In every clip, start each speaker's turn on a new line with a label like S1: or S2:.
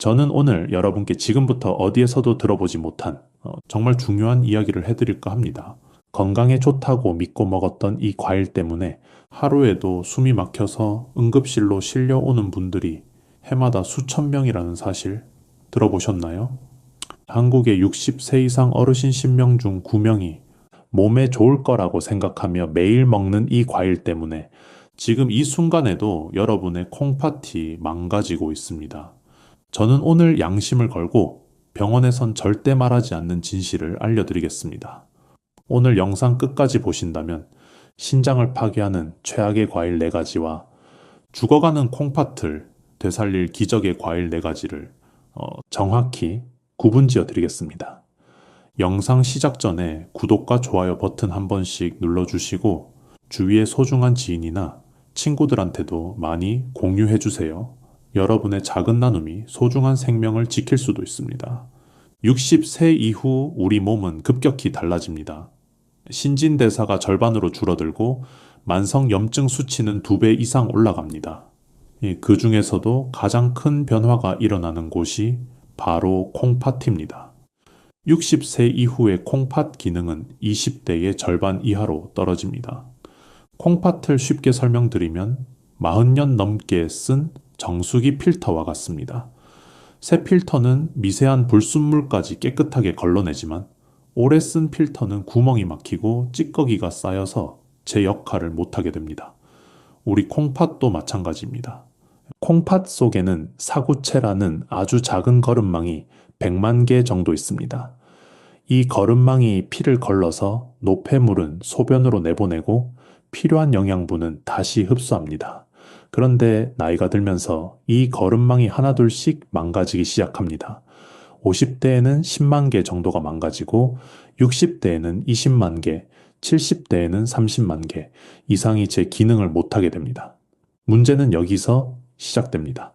S1: 저는 오늘 여러분께 지금부터 어디에서도 들어보지 못한 정말 중요한 이야기를 해드릴까 합니다. 건강에 좋다고 믿고 먹었던 이 과일 때문에 하루에도 숨이 막혀서 응급실로 실려오는 분들이 해마다 수천 명이라는 사실 들어보셨나요? 한국의 60세 이상 어르신 10명 중 9명이 몸에 좋을 거라고 생각하며 매일 먹는 이 과일 때문에 지금 이 순간에도 여러분의 콩팥이 망가지고 있습니다. 저는 오늘 양심을 걸고 병원에선 절대 말하지 않는 진실을 알려드리겠습니다. 오늘 영상 끝까지 보신다면 신장을 파괴하는 최악의 과일 4가지와 죽어가는 콩팥을 되살릴 기적의 과일 4가지를 정확히 구분지어 드리겠습니다. 영상 시작 전에 구독과 좋아요 버튼 한 번씩 눌러주시고 주위의 소중한 지인이나 친구들한테도 많이 공유해 주세요. 여러분의 작은 나눔이 소중한 생명을 지킬 수도 있습니다. 60세 이후 우리 몸은 급격히 달라집니다. 신진대사가 절반으로 줄어들고 만성 염증 수치는 2배 이상 올라갑니다. 그 중에서도 가장 큰 변화가 일어나는 곳이 바로 콩팥입니다. 60세 이후의 콩팥 기능은 20대의 절반 이하로 떨어집니다. 콩팥을 쉽게 설명드리면 40년 넘게 쓴 정수기 필터와 같습니다. 새 필터는 미세한 불순물까지 깨끗하게 걸러내지만 오래 쓴 필터는 구멍이 막히고 찌꺼기가 쌓여서 제 역할을 못하게 됩니다. 우리 콩팥도 마찬가지입니다. 콩팥 속에는 사구체라는 아주 작은 거름망이 100만 개 정도 있습니다. 이 거름망이 피를 걸러서 노폐물은 소변으로 내보내고 필요한 영양분은 다시 흡수합니다. 그런데 나이가 들면서 이 거름망이 하나둘씩 망가지기 시작합니다. 50대에는 10만 개 정도가 망가지고 60대에는 20만 개, 70대에는 30만 개 이상이 제 기능을 못하게 됩니다. 문제는 여기서 시작됩니다.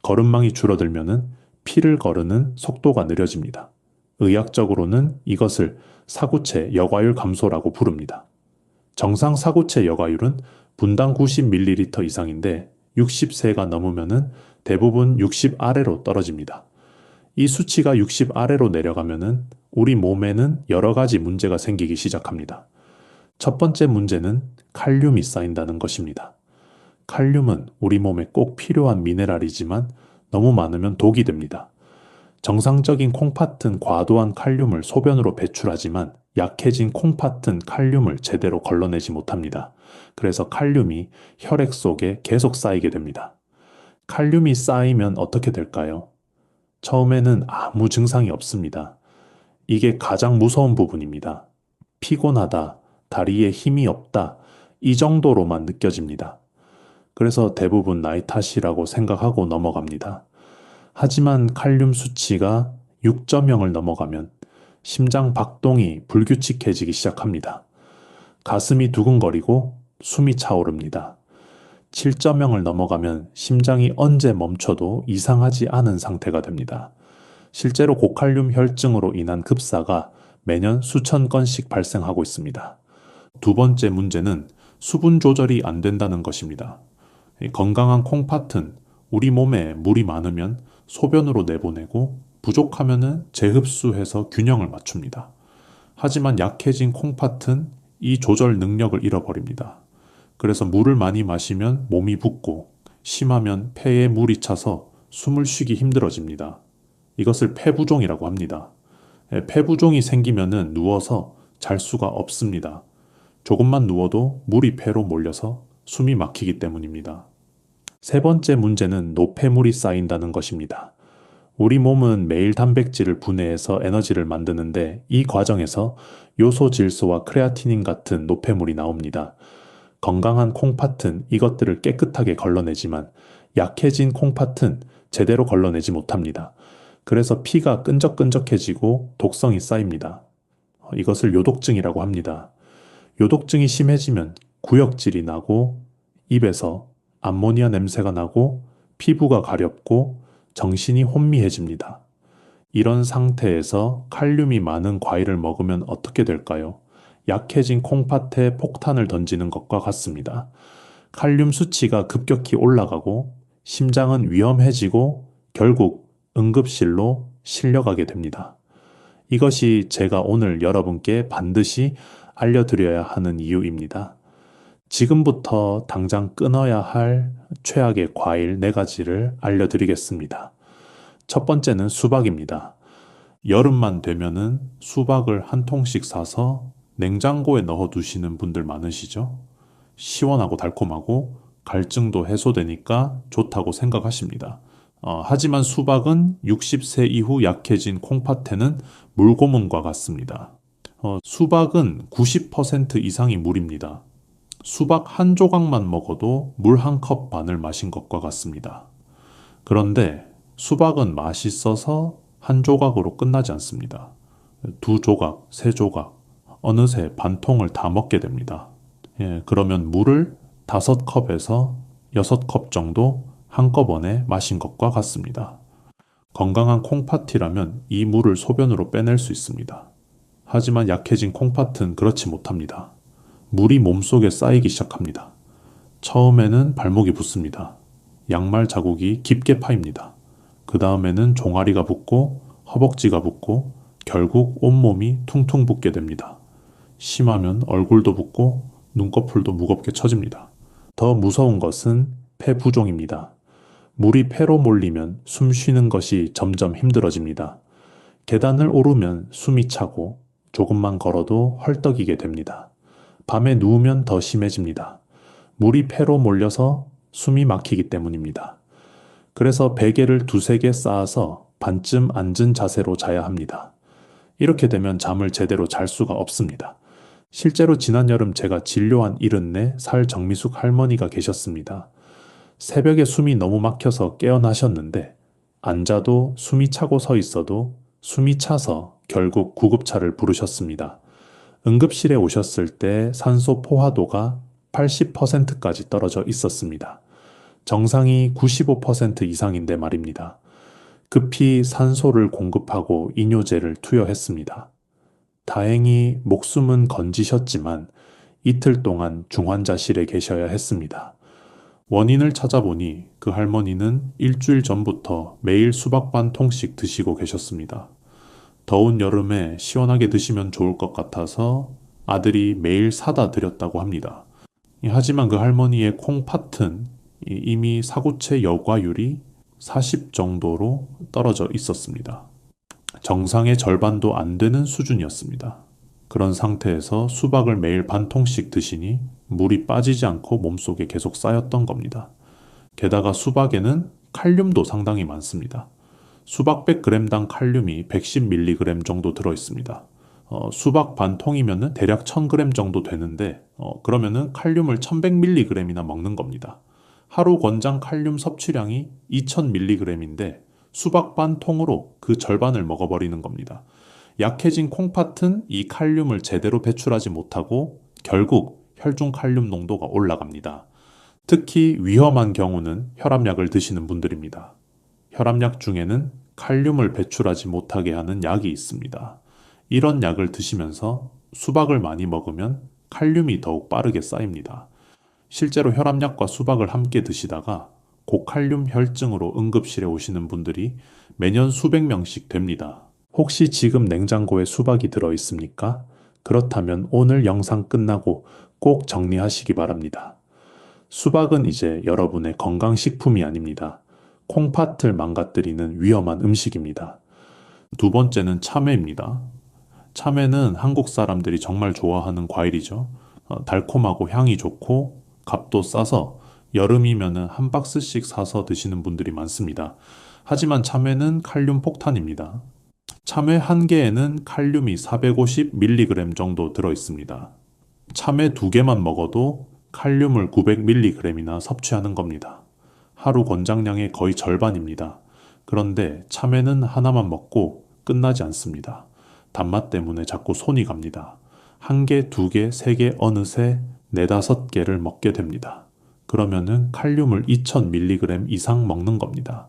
S1: 거름망이 줄어들면은 피를 거르는 속도가 느려집니다. 의학적으로는 이것을 사구체 여과율 감소라고 부릅니다. 정상 사구체 여과율은 분당 90ml 이상인데 60세가 넘으면은 대부분 60 아래로 떨어집니다. 이 수치가 60 아래로 내려가면은 우리 몸에는 여러 가지 문제가 생기기 시작합니다. 첫 번째 문제는 칼륨이 쌓인다는 것입니다. 칼륨은 우리 몸에 꼭 필요한 미네랄이지만 너무 많으면 독이 됩니다. 정상적인 콩팥은 과도한 칼륨을 소변으로 배출하지만 약해진 콩팥은 칼륨을 제대로 걸러내지 못합니다. 그래서 칼륨이 혈액 속에 계속 쌓이게 됩니다. 칼륨이 쌓이면 어떻게 될까요? 처음에는 아무 증상이 없습니다. 이게 가장 무서운 부분입니다. 피곤하다, 다리에 힘이 없다, 이 정도로만 느껴집니다. 그래서 대부분 나이 탓이라고 생각하고 넘어갑니다. 하지만 칼륨 수치가 6.0을 넘어가면 심장 박동이 불규칙해지기 시작합니다. 가슴이 두근거리고 숨이 차오릅니다. 7.0을 넘어가면 심장이 언제 멈춰도 이상하지 않은 상태가 됩니다. 실제로 고칼륨 혈증으로 인한 급사가 매년 수천 건씩 발생하고 있습니다. 두 번째 문제는 수분 조절이 안 된다는 것입니다. 건강한 콩팥은 우리 몸에 물이 많으면 소변으로 내보내고 부족하면 재흡수해서 균형을 맞춥니다. 하지만 약해진 콩팥은 이 조절 능력을 잃어버립니다. 그래서 물을 많이 마시면 몸이 붓고 심하면 폐에 물이 차서 숨을 쉬기 힘들어집니다. 이것을 폐부종이라고 합니다. 폐부종이 생기면은 누워서 잘 수가 없습니다. 조금만 누워도 물이 폐로 몰려서 숨이 막히기 때문입니다. 세 번째 문제는 노폐물이 쌓인다는 것입니다. 우리 몸은 매일 단백질을 분해해서 에너지를 만드는데 이 과정에서 요소 질소와 크레아티닌 같은 노폐물이 나옵니다. 건강한 콩팥은 이것들을 깨끗하게 걸러내지만 약해진 콩팥은 제대로 걸러내지 못합니다. 그래서 피가 끈적끈적해지고 독성이 쌓입니다. 이것을 요독증이라고 합니다. 요독증이 심해지면 구역질이 나고 입에서 암모니아 냄새가 나고 피부가 가렵고 정신이 혼미해집니다. 이런 상태에서 칼륨이 많은 과일을 먹으면 어떻게 될까요? 약해진 콩팥에 폭탄을 던지는 것과 같습니다. 칼륨 수치가 급격히 올라가고 심장은 위험해지고 결국 응급실로 실려가게 됩니다. 이것이 제가 오늘 여러분께 반드시 알려드려야 하는 이유입니다. 지금부터 당장 끊어야 할 최악의 과일 4가지를 알려드리겠습니다. 첫 번째는 수박입니다. 여름만 되면은 수박을 한 통씩 사서 냉장고에 넣어 두시는 분들 많으시죠? 시원하고 달콤하고 갈증도 해소되니까 좋다고 생각하십니다. 하지만 수박은 60세 이후 약해진 콩팥에는 물고문과 같습니다. 수박은 90% 이상이 물입니다. 수박 한 조각만 먹어도 물 한 컵 반을 마신 것과 같습니다. 그런데 수박은 맛있어서 한 조각으로 끝나지 않습니다. 2조각, 3조각, 어느새 반 통을 다 먹게 됩니다. 그러면 물을 5컵에서 6컵 정도 한꺼번에 마신 것과 같습니다. 건강한 콩팥이라면 이 물을 소변으로 빼낼 수 있습니다. 하지만 약해진 콩팥은 그렇지 못합니다. 물이 몸속에 쌓이기 시작합니다. 처음에는 발목이 붓습니다. 양말 자국이 깊게 파입니다. 그 다음에는 종아리가 붓고 허벅지가 붓고 결국 온몸이 퉁퉁 붓게 됩니다. 심하면 얼굴도 붓고 눈꺼풀도 무겁게 처집니다. 더 무서운 것은 폐부종입니다. 물이 폐로 몰리면 숨 쉬는 것이 점점 힘들어집니다. 계단을 오르면 숨이 차고 조금만 걸어도 헐떡이게 됩니다. 밤에 누우면 더 심해집니다. 물이 폐로 몰려서 숨이 막히기 때문입니다. 그래서 베개를 2-3개 쌓아서 반쯤 앉은 자세로 자야 합니다. 이렇게 되면 잠을 제대로 잘 수가 없습니다. 실제로 지난 여름 제가 진료한 74살 정미숙 할머니가 계셨습니다. 새벽에 숨이 너무 막혀서 깨어나셨는데 앉아도 숨이 차고 서 있어도 숨이 차서 결국 구급차를 부르셨습니다. 응급실에 오셨을 때 산소 포화도가 80%까지 떨어져 있었습니다. 정상이 95% 이상인데 말입니다. 급히 산소를 공급하고 이뇨제를 투여했습니다. 다행히 목숨은 건지셨지만 이틀 동안 중환자실에 계셔야 했습니다. 원인을 찾아보니 그 할머니는 일주일 전부터 매일 수박 반 통씩 드시고 계셨습니다. 더운 여름에 시원하게 드시면 좋을 것 같아서 아들이 매일 사다 드렸다고 합니다. 하지만 그 할머니의 콩팥은 이미 사구체 여과율이 40 정도로 떨어져 있었습니다. 정상의 절반도 안 되는 수준이었습니다. 그런 상태에서 수박을 매일 반 통씩 드시니 물이 빠지지 않고 몸속에 계속 쌓였던 겁니다. 게다가 수박에는 칼륨도 상당히 많습니다. 수박 100g당 칼륨이 110mg 정도 들어있습니다. 수박 반 통이면 대략 1000g 정도 되는데 그러면은 칼륨을 1100mg이나 먹는 겁니다. 하루 권장 칼륨 섭취량이 2000mg인데 수박 반 통으로 그 절반을 먹어버리는 겁니다. 약해진 콩팥은 이 칼륨을 제대로 배출하지 못하고 결국 혈중 칼륨 농도가 올라갑니다. 특히 위험한 경우는 혈압약을 드시는 분들입니다. 혈압약 중에는 칼륨을 배출하지 못하게 하는 약이 있습니다. 이런 약을 드시면서 수박을 많이 먹으면 칼륨이 더욱 빠르게 쌓입니다. 실제로 혈압약과 수박을 함께 드시다가 고칼륨 혈증으로 응급실에 오시는 분들이 매년 수백 명씩 됩니다. 혹시 지금 냉장고에 수박이 들어 있습니까? 그렇다면 오늘 영상 끝나고 꼭 정리하시기 바랍니다. 수박은 이제 여러분의 건강식품이 아닙니다. 콩팥을 망가뜨리는 위험한 음식입니다. 두 번째는 참외입니다. 참외는 한국 사람들이 정말 좋아하는 과일이죠. 달콤하고 향이 좋고 값도 싸서 여름이면 한 박스씩 사서 드시는 분들이 많습니다. 하지만 참외는 칼륨 폭탄입니다. 참외 한 개에는 칼륨이 450mg 정도 들어 있습니다. 참외 2개만 먹어도 칼륨을 900mg이나 섭취하는 겁니다. 하루 권장량의 거의 절반입니다. 그런데 참외는 하나만 먹고 끝나지 않습니다. 단맛 때문에 자꾸 손이 갑니다. 1개, 2개, 3개 어느새 4-5개를 먹게 됩니다. 그러면은 칼륨을 2000mg 이상 먹는 겁니다.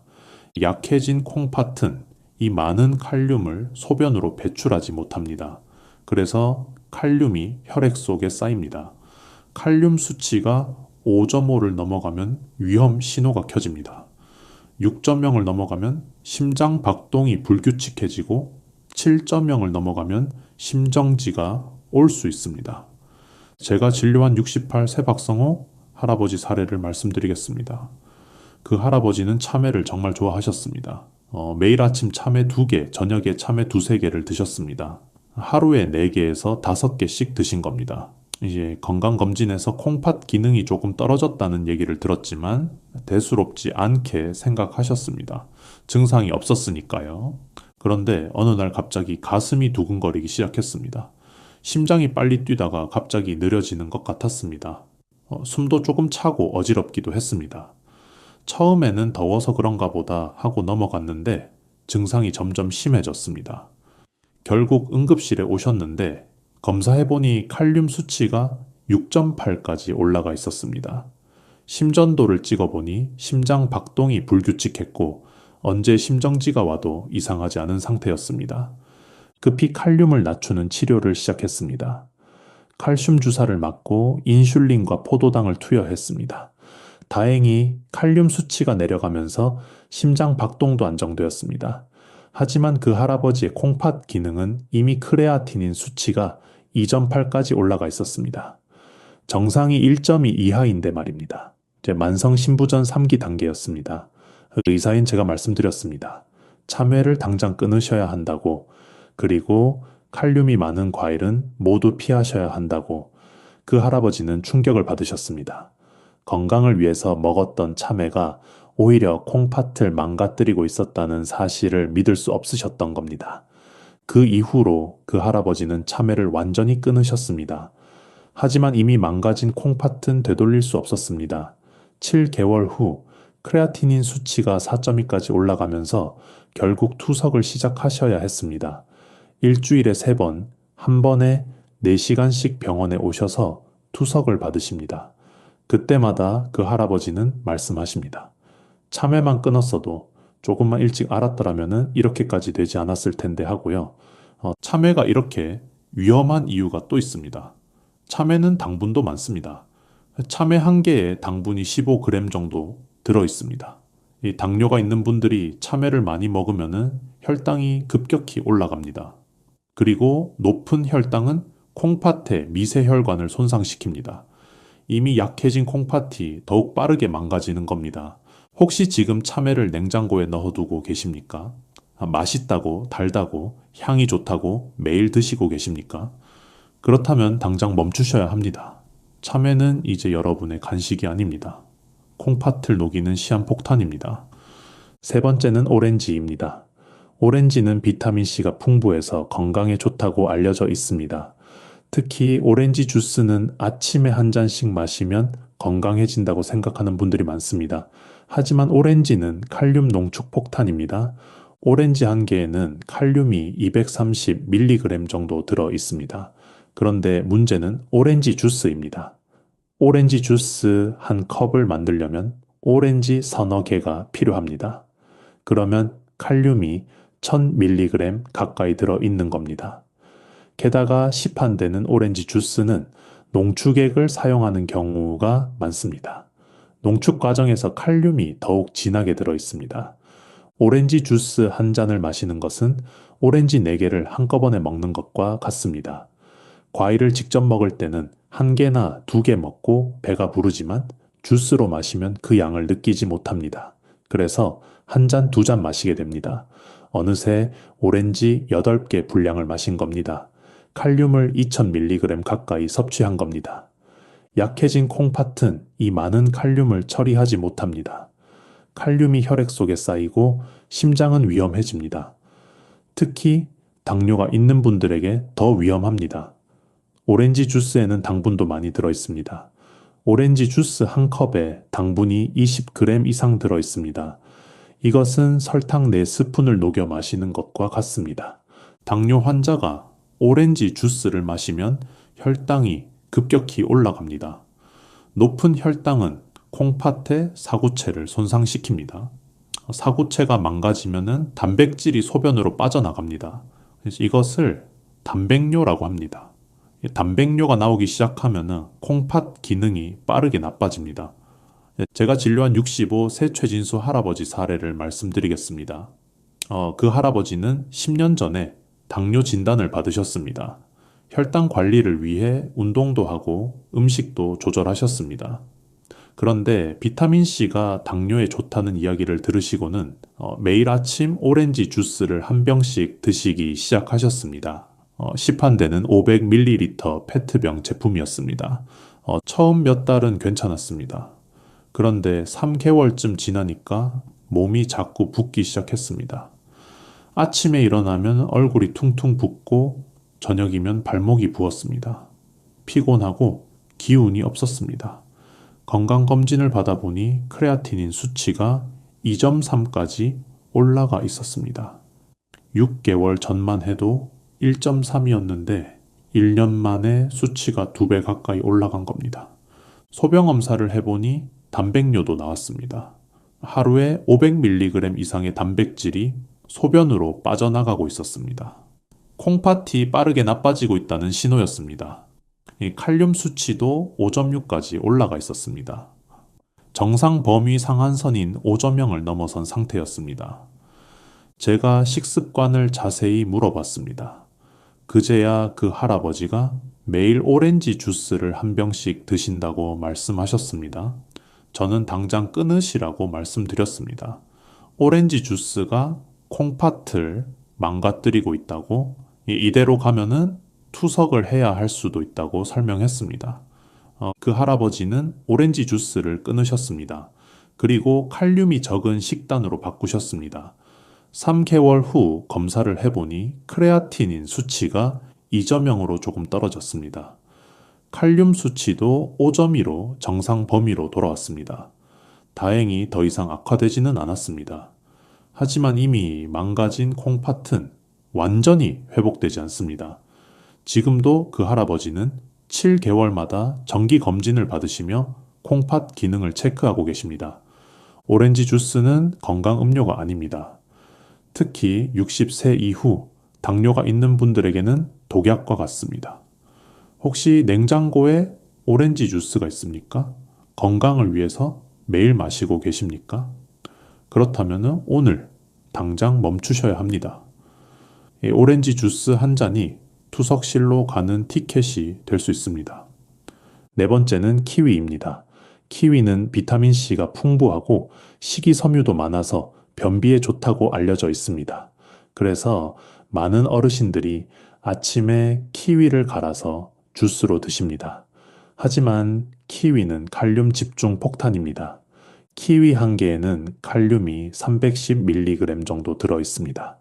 S1: 약해진 콩팥은 이 많은 칼륨을 소변으로 배출하지 못합니다. 그래서 칼륨이 혈액 속에 쌓입니다. 칼륨 수치가 5.5를 넘어가면 위험 신호가 켜집니다. 6.0을 넘어가면 심장 박동이 불규칙해지고 7.0을 넘어가면 심정지가 올 수 있습니다. 제가 진료한 68 새박성호 할아버지 사례를 말씀드리겠습니다. 그 할아버지는 참외를 정말 좋아하셨습니다. 매일 아침 참외 2개, 저녁에 참외 2~3개를 드셨습니다. 하루에 4개에서 5개씩 드신 겁니다. 이제 건강검진에서 콩팥 기능이 조금 떨어졌다는 얘기를 들었지만 대수롭지 않게 생각하셨습니다. 증상이 없었으니까요. 그런데 어느 날 갑자기 가슴이 두근거리기 시작했습니다. 심장이 빨리 뛰다가 갑자기 느려지는 것 같았습니다. 숨도 조금 차고 어지럽기도 했습니다. 처음에는 더워서 그런가 보다 하고 넘어갔는데 증상이 점점 심해졌습니다. 결국 응급실에 오셨는데 검사해보니 칼륨 수치가 6.8까지 올라가 있었습니다. 심전도를 찍어보니 심장 박동이 불규칙했고 언제 심정지가 와도 이상하지 않은 상태였습니다. 급히 칼륨을 낮추는 치료를 시작했습니다. 칼슘 주사를 맞고 인슐린과 포도당을 투여했습니다. 다행히 칼륨 수치가 내려가면서 심장 박동도 안정되었습니다. 하지만 그 할아버지의 콩팥 기능은 이미 크레아티닌 수치가 2.8까지 올라가 있었습니다. 정상이 1.2 이하인데 말입니다. 이제 만성 신부전 3기 단계였습니다. 의사인 제가 말씀드렸습니다. 참외를 당장 끊으셔야 한다고, 그리고 칼륨이 많은 과일은 모두 피하셔야 한다고. 그 할아버지는 충격을 받으셨습니다. 건강을 위해서 먹었던 참외가 오히려 콩팥을 망가뜨리고 있었다는 사실을 믿을 수 없으셨던 겁니다. 그 이후로 그 할아버지는 참외를 완전히 끊으셨습니다. 하지만 이미 망가진 콩팥은 되돌릴 수 없었습니다. 7개월 후 크레아티닌 수치가 4.2까지 올라가면서 결국 투석을 시작하셔야 했습니다. 일주일에 3번, 한 번에 4시간씩 병원에 오셔서 투석을 받으십니다. 그때마다 그 할아버지는 말씀하십니다. 참외만 끊었어도 조금만 일찍 알았더라면 이렇게까지 되지 않았을 텐데 하고요. 참외가 이렇게 위험한 이유가 또 있습니다. 참외는 당분도 많습니다. 참외 한 개에 당분이 15g 정도 들어 있습니다. 이 당뇨가 있는 분들이 참외를 많이 먹으면 혈당이 급격히 올라갑니다. 그리고 높은 혈당은 콩팥의 미세혈관을 손상시킵니다. 이미 약해진 콩팥이 더욱 빠르게 망가지는 겁니다. 혹시 지금 참외를 냉장고에 넣어두고 계십니까? 맛있다고, 달다고, 향이 좋다고 매일 드시고 계십니까? 그렇다면 당장 멈추셔야 합니다. 참외는 이제 여러분의 간식이 아닙니다. 콩팥을 녹이는 시한폭탄입니다. 3번째는 오렌지입니다. 오렌지는 비타민C가 풍부해서 건강에 좋다고 알려져 있습니다. 특히 오렌지 주스는 아침에 한 잔씩 마시면 건강해진다고 생각하는 분들이 많습니다. 하지만 오렌지는 칼륨 농축 폭탄입니다. 오렌지 한 개에는 칼륨이 230mg 정도 들어 있습니다. 그런데 문제는 오렌지 주스입니다. 오렌지 주스 한 컵을 만들려면 오렌지 서너 개가 필요합니다. 그러면 칼륨이 1000mg 가까이 들어 있는 겁니다. 게다가 시판되는 오렌지 주스는 농축액을 사용하는 경우가 많습니다. 농축 과정에서 칼륨이 더욱 진하게 들어 있습니다. 오렌지 주스 한 잔을 마시는 것은 오렌지 4개를 한꺼번에 먹는 것과 같습니다. 과일을 직접 먹을 때는 1개나 2개 먹고 배가 부르지만 주스로 마시면 그 양을 느끼지 못합니다. 그래서 한 잔, 2잔 마시게 됩니다. 어느새 오렌지 8개 분량을 마신 겁니다. 칼륨을 2000mg 가까이 섭취한 겁니다. 약해진 콩팥은 이 많은 칼륨을 처리하지 못합니다. 칼륨이 혈액 속에 쌓이고 심장은 위험해집니다. 특히 당뇨가 있는 분들에게 더 위험합니다. 오렌지 주스에는 당분도 많이 들어 있습니다. 오렌지 주스 한 컵에 당분이 20g 이상 들어 있습니다. 이것은 설탕 4스푼을 녹여 마시는 것과 같습니다. 당뇨 환자가 오렌지 주스를 마시면 혈당이 급격히 올라갑니다. 높은 혈당은 콩팥의 사구체를 손상시킵니다. 사구체가 망가지면 단백질이 소변으로 빠져나갑니다. 그래서 이것을 단백뇨라고 합니다. 단백뇨가 나오기 시작하면 콩팥 기능이 빠르게 나빠집니다. 제가 진료한 65 새 최진수 할아버지 사례를 말씀드리겠습니다. 그 할아버지는 10년 전에 당뇨 진단을 받으셨습니다. 혈당 관리를 위해 운동도 하고 음식도 조절하셨습니다. 그런데 비타민C가 당뇨에 좋다는 이야기를 들으시고는 매일 아침 오렌지 주스를 한 병씩 드시기 시작하셨습니다. 시판되는 500ml 페트병 제품이었습니다. 처음 몇 달은 괜찮았습니다. 그런데 3개월쯤 지나니까 몸이 자꾸 붓기 시작했습니다. 아침에 일어나면 얼굴이 퉁퉁 붓고 저녁이면 발목이 부었습니다. 피곤하고 기운이 없었습니다. 건강검진을 받아보니 크레아티닌 수치가 2.3까지 올라가 있었습니다. 6개월 전만 해도 1.3이었는데 1년 만에 수치가 2배 가까이 올라간 겁니다. 소변검사를 해보니 단백뇨도 나왔습니다. 하루에 500mg 이상의 단백질이 소변으로 빠져나가고 있었습니다. 콩팥이 빠르게 나빠지고 있다는 신호였습니다. 이 칼륨 수치도 5.6까지 올라가 있었습니다. 정상 범위 상한선인 5점형을 넘어선 상태였습니다. 제가 식습관을 자세히 물어봤습니다. 그제야 그 할아버지가 매일 오렌지 주스를 한 병씩 드신다고 말씀하셨습니다. 저는 당장 끊으시라고 말씀드렸습니다. 오렌지 주스가 콩팥을 망가뜨리고 있다고, 이대로 가면은 투석을 해야 할 수도 있다고 설명했습니다. 그 할아버지는 오렌지 주스를 끊으셨습니다. 그리고 칼륨이 적은 식단으로 바꾸셨습니다. 3개월 후 검사를 해보니 크레아티닌 수치가 2점형으로 조금 떨어졌습니다. 칼륨 수치도 5.2로 정상 범위로 돌아왔습니다. 다행히 더 이상 악화되지는 않았습니다. 하지만 이미 망가진 콩팥은 완전히 회복되지 않습니다. 지금도 그 할아버지는 7개월마다 정기 검진을 받으시며 콩팥 기능을 체크하고 계십니다. 오렌지 주스는 건강 음료가 아닙니다. 특히 60세 이후 당뇨가 있는 분들에게는 독약과 같습니다. 혹시 냉장고에 오렌지 주스가 있습니까? 건강을 위해서 매일 마시고 계십니까? 그렇다면 오늘 당장 멈추셔야 합니다. 오렌지 주스 한 잔이 투석실로 가는 티켓이 될 수 있습니다. 네 번째는 키위입니다. 키위는 비타민C가 풍부하고 식이섬유도 많아서 변비에 좋다고 알려져 있습니다. 그래서 많은 어르신들이 아침에 키위를 갈아서 주스로 드십니다. 하지만 키위는 칼륨 집중 폭탄입니다. 키위 한 개에는 칼륨이 310mg 정도 들어 있습니다.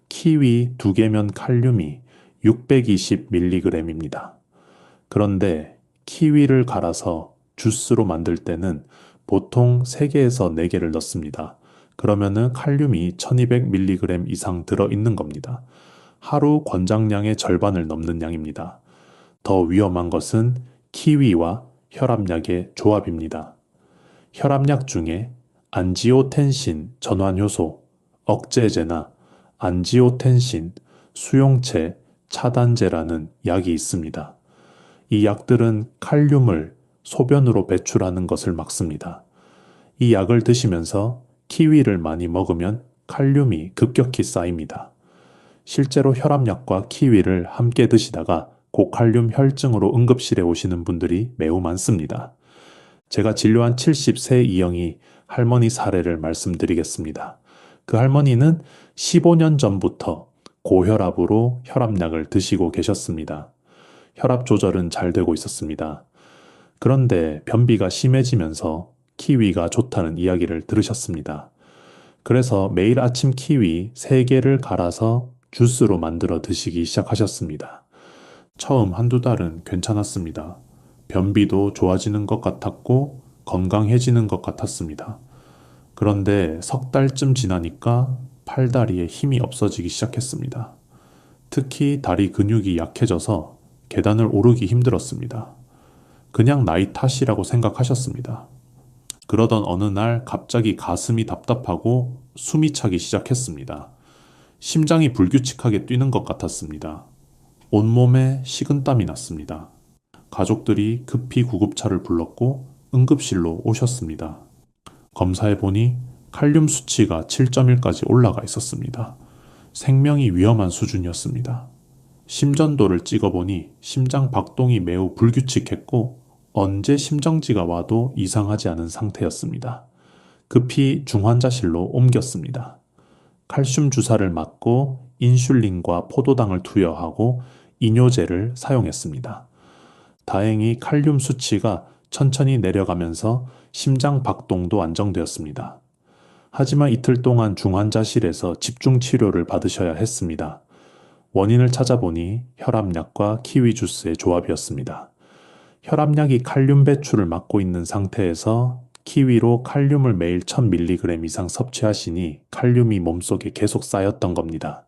S1: 키위 2개면 칼륨이 620mg입니다. 그런데 키위를 갈아서 주스로 만들 때는 보통 3개에서 4개를 넣습니다. 그러면은 칼륨이 1200mg 이상 들어 있는 겁니다. 하루 권장량의 절반을 넘는 양입니다. 더 위험한 것은 키위와 혈압약의 조합입니다. 혈압약 중에 안지오텐신 전환효소, 억제제나 안지오텐신 수용체 차단제라는 약이 있습니다. 이 약들은 칼륨을 소변으로 배출하는 것을 막습니다. 이 약을 드시면서 키위를 많이 먹으면 칼륨이 급격히 쌓입니다. 실제로 혈압약과 키위를 함께 드시다가 고칼륨 혈증으로 응급실에 오시는 분들이 매우 많습니다. 제가 진료한 70세 이영이 할머니 사례를 말씀드리겠습니다. 그 할머니는 15년 전부터 고혈압으로 혈압약을 드시고 계셨습니다. 혈압 조절은 잘 되고 있었습니다. 그런데 변비가 심해지면서 키위가 좋다는 이야기를 들으셨습니다. 그래서 매일 아침 키위 3개를 갈아서 주스로 만들어 드시기 시작하셨습니다. 처음 한두 달은 괜찮았습니다. 변비도 좋아지는 것 같았고 건강해지는 것 같았습니다. 그런데 석 달쯤 지나니까 팔다리에 힘이 없어지기 시작했습니다. 특히 다리 근육이 약해져서 계단을 오르기 힘들었습니다. 그냥 나이 탓이라고 생각하셨습니다. 그러던 어느 날 갑자기 가슴이 답답하고 숨이 차기 시작했습니다. 심장이 불규칙하게 뛰는 것 같았습니다. 온몸에 식은땀이 났습니다. 가족들이 급히 구급차를 불렀고 응급실로 오셨습니다. 검사해보니 칼륨 수치가 7.1까지 올라가 있었습니다. 생명이 위험한 수준이었습니다. 심전도를 찍어보니 심장 박동이 매우 불규칙했고 언제 심정지가 와도 이상하지 않은 상태였습니다. 급히 중환자실로 옮겼습니다. 칼슘 주사를 맞고 인슐린과 포도당을 투여하고 이뇨제를 사용했습니다. 다행히 칼륨 수치가 천천히 내려가면서 심장 박동도 안정되었습니다. 하지만 이틀 동안 중환자실에서 집중 치료를 받으셔야 했습니다. 원인을 찾아보니 혈압약과 키위 주스의 조합이었습니다. 혈압약이 칼륨 배출을 막고 있는 상태에서 키위로 칼륨을 매일 1000mg 이상 섭취하시니 칼륨이 몸속에 계속 쌓였던 겁니다.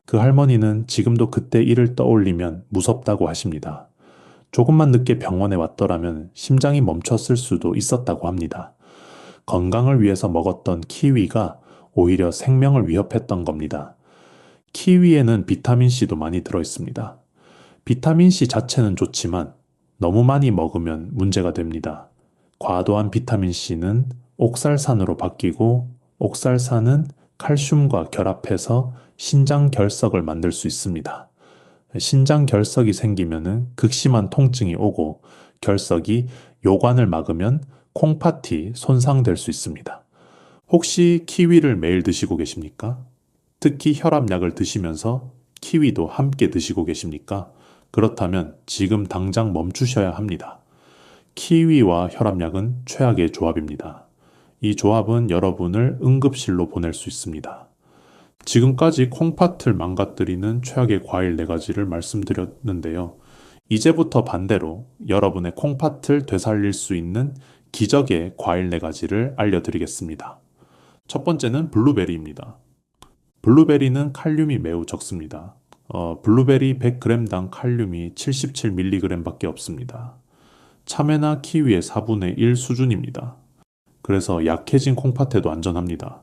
S1: 그 할머니는 지금도 그때 일을 떠올리면 무섭다고 하십니다. 조금만 늦게 병원에 왔더라면 심장이 멈췄을 수도 있었다고 합니다. 건강을 위해서 먹었던 키위가 오히려 생명을 위협했던 겁니다. 키위에는 비타민C도 많이 들어있습니다. 비타민C 자체는 좋지만 너무 많이 먹으면 문제가 됩니다. 과도한 비타민C는 옥살산으로 바뀌고 옥살산은 칼슘과 결합해서 신장 결석을 만들 수 있습니다. 신장 결석이 생기면 극심한 통증이 오고 결석이 요관을 막으면 콩팥이 손상될 수 있습니다. 혹시 키위를 매일 드시고 계십니까? 특히 혈압약을 드시면서 키위도 함께 드시고 계십니까? 그렇다면 지금 당장 멈추셔야 합니다. 키위와 혈압약은 최악의 조합입니다. 이 조합은 여러분을 응급실로 보낼 수 있습니다. 지금까지 콩팥을 망가뜨리는 최악의 과일 4가지를 말씀드렸는데요. 이제부터 반대로 여러분의 콩팥을 되살릴 수 있는 기적의 과일 4가지를 알려드리겠습니다. 첫 번째는 블루베리입니다. 블루베리는 칼륨이 매우 적습니다. 블루베리 100g당 칼륨이 77mg 밖에 없습니다. 참외나 키위의 4분의 1 수준입니다. 그래서 약해진 콩팥에도 안전합니다.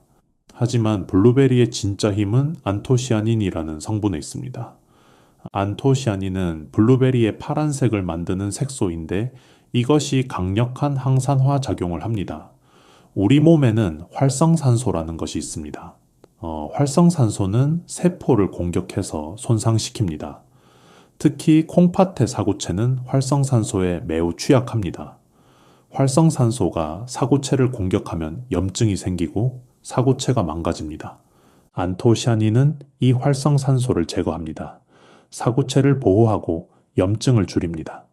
S1: 하지만 블루베리의 진짜 힘은 안토시아닌이라는 성분에 있습니다. 안토시아닌은 블루베리의 파란색을 만드는 색소인데 이것이 강력한 항산화 작용을 합니다. 우리 몸에는 활성산소라는 것이 있습니다. 활성산소는 세포를 공격해서 손상시킵니다. 특히 콩팥의 사구체는 활성산소에 매우 취약합니다. 활성산소가 사구체를 공격하면 염증이 생기고 사구체가 망가집니다. 안토시아닌은 이 활성산소를 제거합니다. 사구체를 보호하고 염증을 줄입니다.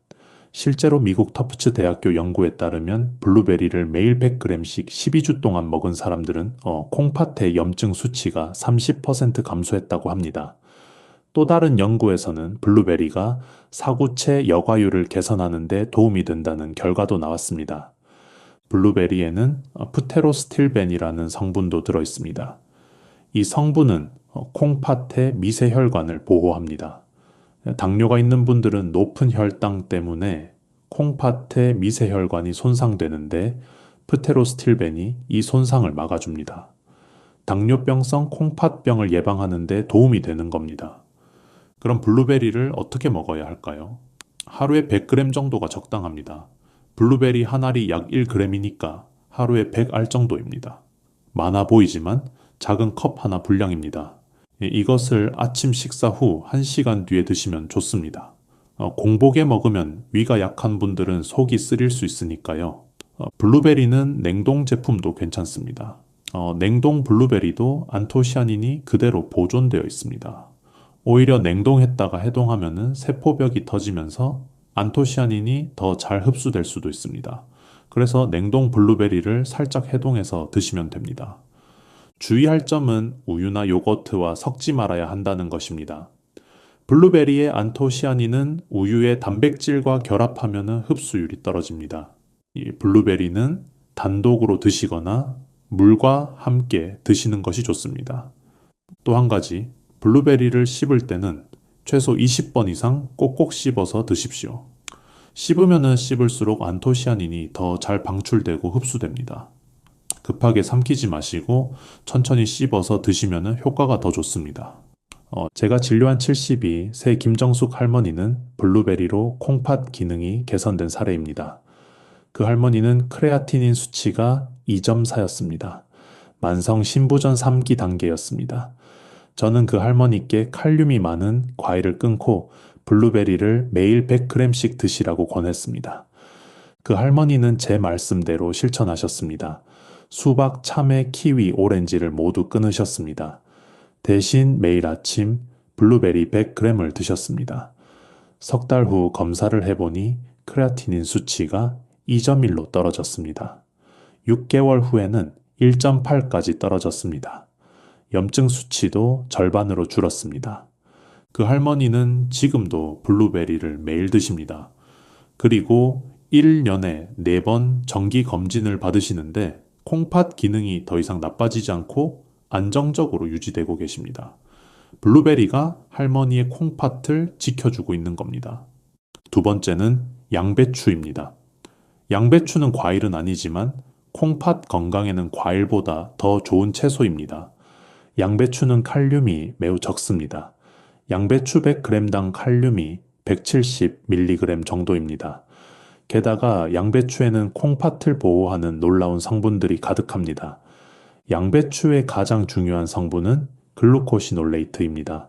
S1: 실제로 미국 터프츠 대학교 연구에 따르면 블루베리를 매일 100g씩 12주 동안 먹은 사람들은 콩팥의 염증 수치가 30% 감소했다고 합니다. 또 다른 연구에서는 블루베리가 사구체 여과율을 개선하는 데 도움이 된다는 결과도 나왔습니다. 블루베리에는 프테로스틸벤이라는 성분도 들어있습니다. 이 성분은 콩팥의 미세혈관을 보호합니다. 당뇨가 있는 분들은 높은 혈당 때문에 콩팥의 미세혈관이 손상되는데 프테로스틸벤이 이 손상을 막아줍니다. 당뇨병성 콩팥병을 예방하는 데 도움이 되는 겁니다. 그럼 블루베리를 어떻게 먹어야 할까요? 하루에 100g 정도가 적당합니다. 블루베리 한 알이 약 1g이니까 하루에 100알 정도입니다. 많아 보이지만 작은 컵 하나 분량입니다. 이것을 아침 식사 후 1시간 뒤에 드시면 좋습니다. 공복에 먹으면 위가 약한 분들은 속이 쓰릴 수 있으니까요. 블루베리는 냉동 제품도 괜찮습니다. 냉동 블루베리도 안토시아닌이 그대로 보존되어 있습니다. 오히려 냉동했다가 해동하면 세포벽이 터지면서 안토시아닌이 더 잘 흡수될 수도 있습니다. 그래서 냉동 블루베리를 살짝 해동해서 드시면 됩니다. 주의할 점은 우유나 요거트와 섞지 말아야 한다는 것입니다. 블루베리의 안토시아닌은 우유의 단백질과 결합하면 흡수율이 떨어집니다. 이 블루베리는 단독으로 드시거나 물과 함께 드시는 것이 좋습니다. 또 한 가지, 블루베리를 씹을 때는 최소 20번 이상 꼭꼭 씹어서 드십시오. 씹으면 씹을수록 안토시아닌이 더 잘 방출되고 흡수됩니다. 급하게 삼키지 마시고 천천히 씹어서 드시면 효과가 더 좋습니다. 제가 진료한 72 새 김정숙 할머니는 블루베리로 콩팥 기능이 개선된 사례입니다. 그 할머니는 크레아티닌 수치가 2.4였습니다. 만성 신부전 3기 단계였습니다. 저는 그 할머니께 칼륨이 많은 과일을 끊고 블루베리를 매일 100g씩 드시라고 권했습니다. 그 할머니는 제 말씀대로 실천하셨습니다. 수박, 참외, 키위, 오렌지를 모두 끊으셨습니다. 대신 매일 아침 블루베리 100g을 드셨습니다. 석 달 후 검사를 해보니 크레아티닌 수치가 2.1로 떨어졌습니다. 6개월 후에는 1.8까지 떨어졌습니다. 염증 수치도 절반으로 줄었습니다. 그 할머니는 지금도 블루베리를 매일 드십니다. 그리고 1년에 4번 정기 검진을 받으시는데 콩팥 기능이 더 이상 나빠지지 않고 안정적으로 유지되고 계십니다. 블루베리가 할머니의 콩팥을 지켜주고 있는 겁니다. 두 번째는 양배추입니다. 양배추는 과일은 아니지만 콩팥 건강에는 과일보다 더 좋은 채소입니다. 양배추는 칼륨이 매우 적습니다. 양배추 100g당 칼륨이 170mg 정도입니다. 게다가 양배추에는 콩팥을 보호하는 놀라운 성분들이 가득합니다. 양배추의 가장 중요한 성분은 글루코시놀레이트입니다.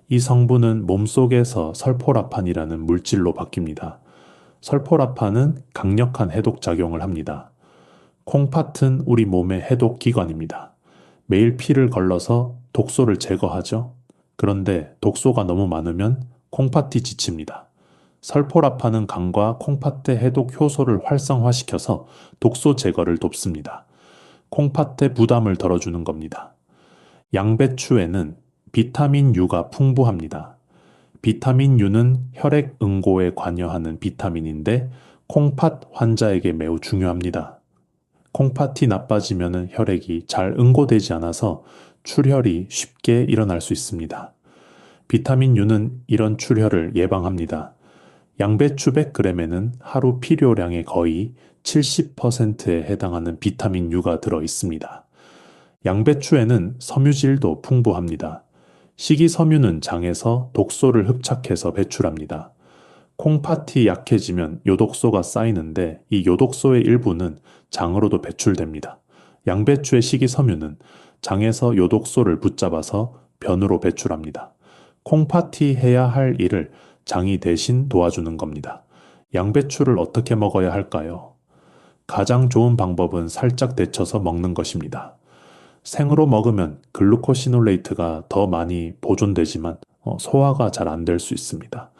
S1: 이 성분은 몸속에서 설포라판이라는 물질로 바뀝니다. 설포라판은 강력한 해독작용을 합니다. 콩팥은 우리 몸의 해독기관입니다. 매일 피를 걸러서 독소를 제거하죠. 그런데 독소가 너무 많으면 콩팥이 지칩니다. 설포라판은 간과 콩팥의 해독 효소를 활성화시켜서 독소 제거를 돕습니다. 콩팥의 부담을 덜어주는 겁니다. 양배추에는 비타민 U가 풍부합니다. 비타민 U는 혈액 응고에 관여하는 비타민인데 콩팥 환자에게 매우 중요합니다. 콩팥이 나빠지면 혈액이 잘 응고되지 않아서 출혈이 쉽게 일어날 수 있습니다. 비타민 U는 이런 출혈을 예방합니다. 양배추 100g에는 하루 필요량의 거의 70%에 해당하는 비타민 U가 들어 있습니다. 양배추에는 섬유질도 풍부합니다. 식이섬유는 장에서 독소를 흡착해서 배출합니다. 콩팥이 약해지면 요독소가 쌓이는데 이 요독소의 일부는 장으로도 배출됩니다. 양배추의 식이섬유는 장에서 요독소를 붙잡아서 변으로 배출합니다. 콩팥이 해야 할 일을 장이 대신 도와주는 겁니다. 양배추를 어떻게 먹어야 할까요? 가장 좋은 방법은 살짝 데쳐서 먹는 것입니다. 생으로 먹으면 글루코시놀레이트가 더 많이 보존되지만 소화가 잘 안 될 수 있습니다.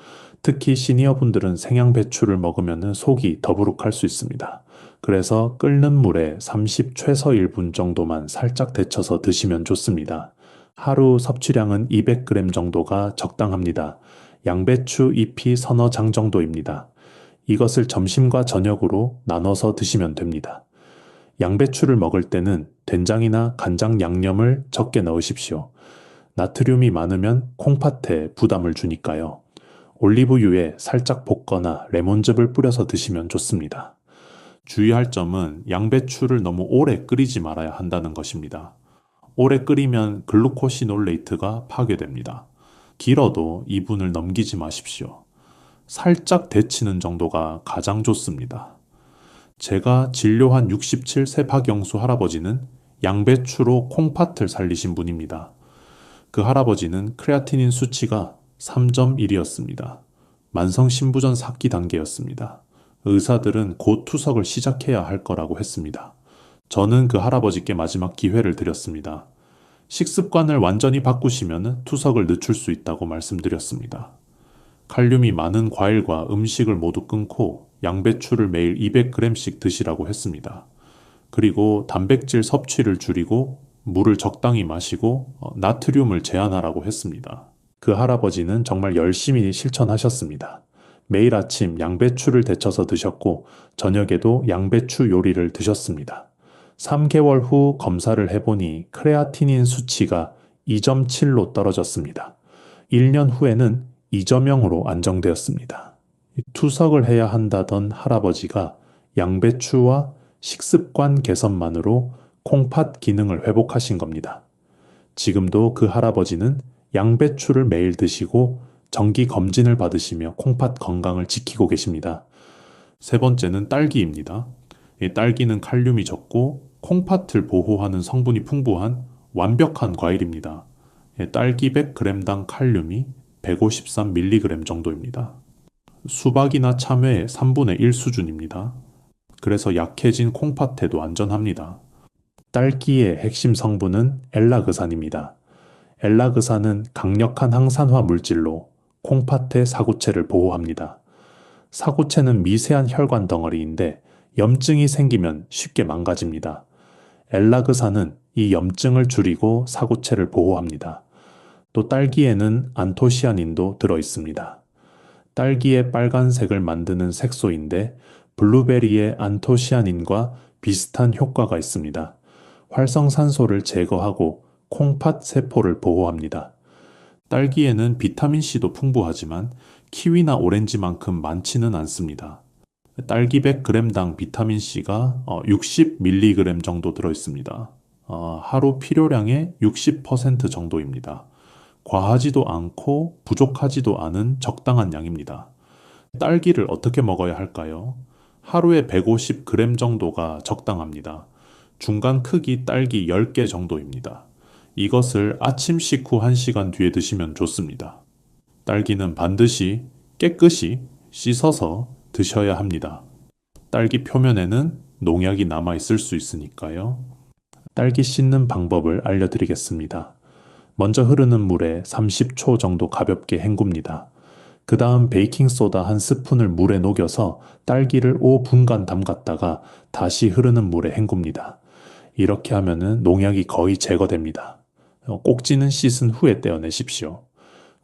S1: 특히 시니어분들은 생양배추를 먹으면 속이 더부룩할 수 있습니다. 그래서 끓는 물에 30 최소 1분 정도만 살짝 데쳐서 드시면 좋습니다. 하루 섭취량은 200g 정도가 적당합니다. 양배추 잎이 서너 장 정도입니다. 이것을 점심과 저녁으로 나눠서 드시면 됩니다. 양배추를 먹을 때는 된장이나 간장 양념을 적게 넣으십시오. 나트륨이 많으면 콩팥에 부담을 주니까요. 올리브유에 살짝 볶거나 레몬즙을 뿌려서 드시면 좋습니다. 주의할 점은 양배추를 너무 오래 끓이지 말아야 한다는 것입니다. 오래 끓이면 글루코시놀레이트가 파괴됩니다. 길어도 2분을 넘기지 마십시오. 살짝 데치는 정도가 가장 좋습니다. 제가 진료한 67세 박영수 할아버지는 양배추로 콩팥을 살리신 분입니다. 그 할아버지는 크레아티닌 수치가 3.1이었습니다. 만성 신부전 4기 단계였습니다. 의사들은 곧 투석을 시작해야 할 거라고 했습니다. 저는 그 할아버지께 마지막 기회를 드렸습니다. 식습관을 완전히 바꾸시면 투석을 늦출 수 있다고 말씀드렸습니다. 칼륨이 많은 과일과 음식을 모두 끊고 양배추를 매일 200g씩 드시라고 했습니다. 그리고 단백질 섭취를 줄이고 물을 적당히 마시고 나트륨을 제한하라고 했습니다. 그 할아버지는 정말 열심히 실천하셨습니다. 매일 아침 양배추를 데쳐서 드셨고 저녁에도 양배추 요리를 드셨습니다. 3개월 후 검사를 해보니 크레아티닌 수치가 2.7로 떨어졌습니다. 1년 후에는 2.0으로 안정되었습니다. 투석을 해야 한다던 할아버지가 양배추와 식습관 개선만으로 콩팥 기능을 회복하신 겁니다. 지금도 그 할아버지는 양배추를 매일 드시고 정기 검진을 받으시며 콩팥 건강을 지키고 계십니다. 세 번째는 딸기입니다. 이 딸기는 칼륨이 적고 콩팥을 보호하는 성분이 풍부한 완벽한 과일입니다. 딸기 100g당 칼륨이 153mg 정도입니다. 수박이나 참외의 3분의 1 수준입니다. 그래서 약해진 콩팥에도 안전합니다. 딸기의 핵심 성분은 엘라그산입니다. 엘라그산은 강력한 항산화 물질로 콩팥의 사구체를 보호합니다. 사구체는 미세한 혈관 덩어리인데 염증이 생기면 쉽게 망가집니다. 엘라그산은 이 염증을 줄이고 사구체를 보호합니다. 또 딸기에는 안토시아닌도 들어 있습니다. 딸기의 빨간색을 만드는 색소인데 블루베리의 안토시아닌과 비슷한 효과가 있습니다. 활성산소를 제거하고 콩팥 세포를 보호합니다. 딸기에는 비타민C도 풍부하지만 키위나 오렌지만큼 많지는 않습니다. 딸기 100g당 비타민C가 60mg 정도 들어있습니다. 하루 필요량의 60% 정도입니다. 과하지도 않고 부족하지도 않은 적당한 양입니다. 딸기를 어떻게 먹어야 할까요? 하루에 150g 정도가 적당합니다. 중간 크기 딸기 10개 정도입니다. 이것을 아침 식후 1시간 뒤에 드시면 좋습니다. 딸기는 반드시 깨끗이 씻어서 드셔야 합니다. 딸기 표면에는 농약이 남아 있을 수 있으니까요. 딸기 씻는 방법을 알려드리겠습니다. 먼저 흐르는 물에 30초 정도 가볍게 헹굽니다. 그 다음 베이킹소다 한 스푼을 물에 녹여서 딸기를 5분간 담갔다가 다시 흐르는 물에 헹굽니다. 이렇게 하면은 농약이 거의 제거됩니다. 꼭지는 씻은 후에 떼어내십시오.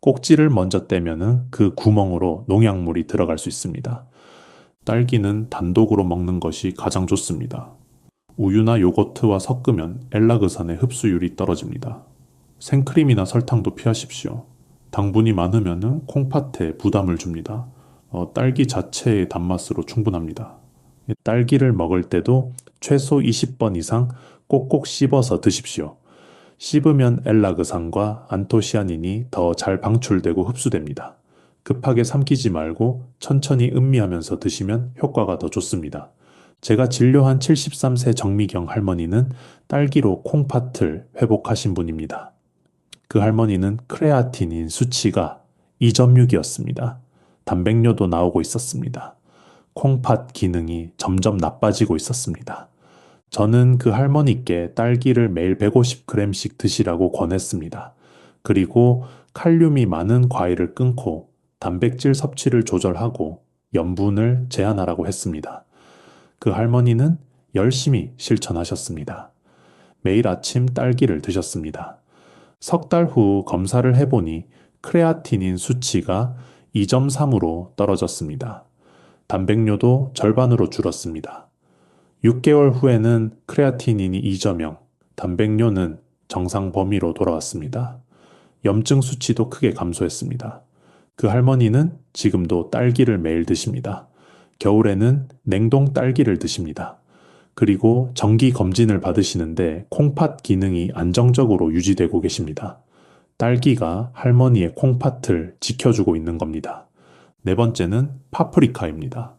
S1: 꼭지를 먼저 떼면은 그 구멍으로 농약물이 들어갈 수 있습니다. 딸기는 단독으로 먹는 것이 가장 좋습니다. 우유나 요거트와 섞으면 엘라그산의 흡수율이 떨어집니다. 생크림이나 설탕도 피하십시오. 당분이 많으면 콩팥에 부담을 줍니다. 딸기 자체의 단맛으로 충분합니다. 딸기를 먹을 때도 최소 20번 이상 꼭꼭 씹어서 드십시오. 씹으면 엘라그산과 안토시아닌이 더 잘 방출되고 흡수됩니다. 급하게 삼키지 말고 천천히 음미하면서 드시면 효과가 더 좋습니다. 제가 진료한 73세 정미경 할머니는 딸기로 콩팥을 회복하신 분입니다. 그 할머니는 크레아티닌 수치가 2.6이었습니다. 단백뇨도 나오고 있었습니다. 콩팥 기능이 점점 나빠지고 있었습니다. 저는 그 할머니께 딸기를 매일 150g씩 드시라고 권했습니다. 그리고 칼륨이 많은 과일을 끊고 단백질 섭취를 조절하고 염분을 제한하라고 했습니다. 그 할머니는 열심히 실천하셨습니다. 매일 아침 딸기를 드셨습니다. 석 달 후 검사를 해보니 크레아티닌 수치가 2.3으로 떨어졌습니다. 단백뇨도 절반으로 줄었습니다. 6개월 후에는 크레아티닌이 2.0, 단백뇨는 정상 범위로 돌아왔습니다. 염증 수치도 크게 감소했습니다. 그 할머니는 지금도 딸기를 매일 드십니다. 겨울에는 냉동 딸기를 드십니다. 그리고 정기 검진을 받으시는데 콩팥 기능이 안정적으로 유지되고 계십니다. 딸기가 할머니의 콩팥을 지켜주고 있는 겁니다. 네 번째는 파프리카입니다.